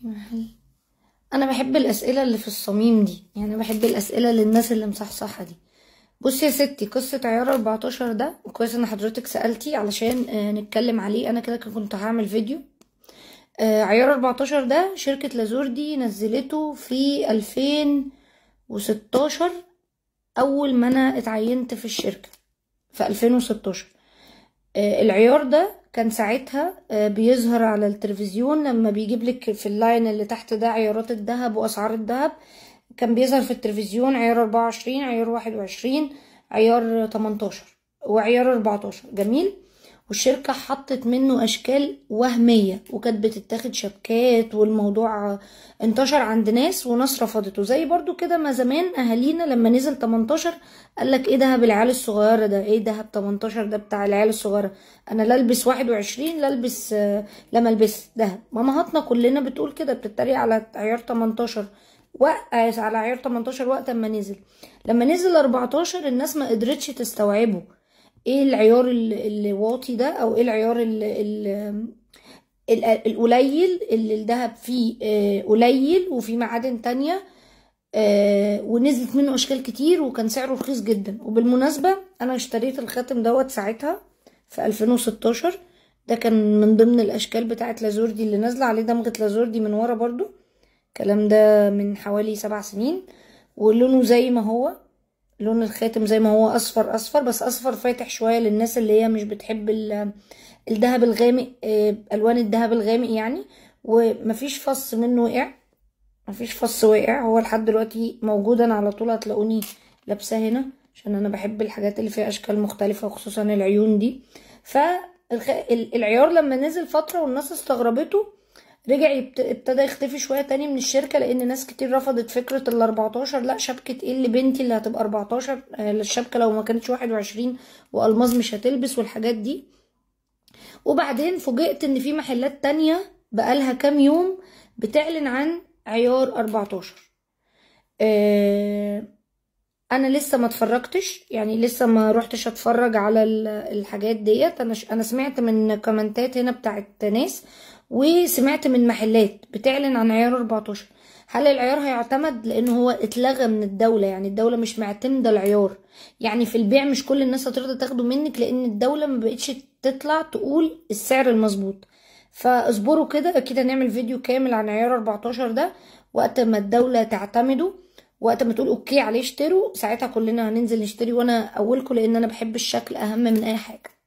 في محل. انا بحب الاسئله اللي في الصميم دي، يعني بحب الاسئله للناس اللي مصحصحه دي. بصي يا ستي، قصه عيار 14 ده كويس ان حضرتك سالتي علشان نتكلم عليه. انا كده كنت هعمل فيديو. عيار 14 ده شركه لازوردي نزلته في 2016، اول ما انا اتعينت في الشركه في 2016. العيار ده كان ساعتها بيظهر على التلفزيون لما بيجيب لك في اللاين اللي تحت ده عيارات الذهب واسعار الذهب. كان بيظهر في التلفزيون عيار 24، عيار 21، عيار 18 وعيار 14. جميل. والشركة حطت منه أشكال وهمية وكانت بتتاخد شبكات، والموضوع انتشر عند ناس وناس رفضته. زي برضو كده ما زمان أهالينا لما نزل 18 قالك ايه دهب العيال الصغيرة ده، ايه دهب 18 ده بتاع العيال الصغيرة، انا لا البس 21 لا البس لما البس دهب. مامهاتنا كلنا بتقول كده، بتتريق على عيار 18 على عيار 18 وقت ما نزل. لما نزل 14 الناس ما قدرتش تستوعبه، ايه العيار اللي واطي ده، او ايه العيار القليل اللي الذهب فيه قليل وفيه معادن تانية. ونزلت منه اشكال كتير وكان سعره رخيص جدا. وبالمناسبة انا اشتريت الخاتم دوت ساعتها في 2016. ده كان من ضمن الاشكال بتاعت لازوردي اللي نازله عليه دمغة لازوردي من ورا برضو. الكلام ده من حوالي 7 سنين. ولونه زي ما هو، لون الخاتم زي ما هو اصفر اصفر، بس اصفر فاتح شوية للناس اللي هي مش بتحب الذهب الغامق، الوان الذهب الغامق يعني. ومفيش فص منه وقع، مفيش فص واقع، هو لحد دلوقتي موجود. انا على طول هتلاقوني لابساه هنا عشان انا بحب الحاجات اللي فيها اشكال مختلفة وخصوصا العيون دي. فالعيار لما نزل فترة والناس استغربته، رجع ابتدى يختفي شوية تاني من الشركة، لان ناس كتير رفضت فكرة ال14. لا، شبكة ايه اللي بنتي اللي هتبقى 14؟ الشبكة لو ما كانتش 21 والماظ مش هتلبس والحاجات دي. وبعدين فوجئت ان في محلات تانية بقالها كام يوم بتعلن عن عيار 14. انا لسه ما اتفرجتش، يعني لسه ما روحتش اتفرج على الحاجات ديت. انا سمعت من كومنتات هنا بتاعت ناس، وسمعت من محلات بتعلن عن عيار 14. هل العيار هيعتمد؟ لانه هو اتلغى من الدولة، يعني الدولة مش معتمدة العيار. يعني في البيع مش كل الناس هترضى تاخده منك، لان الدولة ما بقتش تطلع تقول السعر المظبوط. فاصبروا كده، اكيد هنعمل فيديو كامل عن عيار 14 ده وقت ما الدولة تعتمده، وقت ما تقول اوكي عليه اشتروا، ساعتها كلنا هننزل نشتري وانا اولكم، لان انا بحب الشكل اهم من اي حاجة.